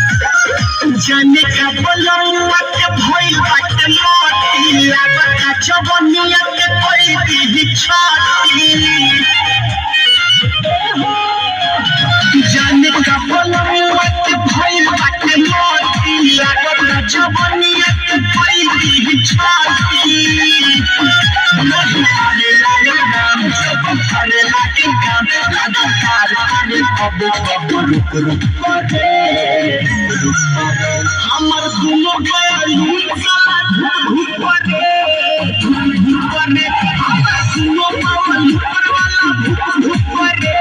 जाने का बोलौआ के भइल बाटे मोटी लागता जवनिया के कोई दी छाती जाने का बोलौआ के भइल बाटे मोटी लागता जवनिया के कोई दी छाती नहीं आने लगे नाम सब करे लागे काम लगातार करे अब रुक करे हमर दुनो गया लूट साला धूप करे हमर दुनो पावन ऊपर वाला धूप करे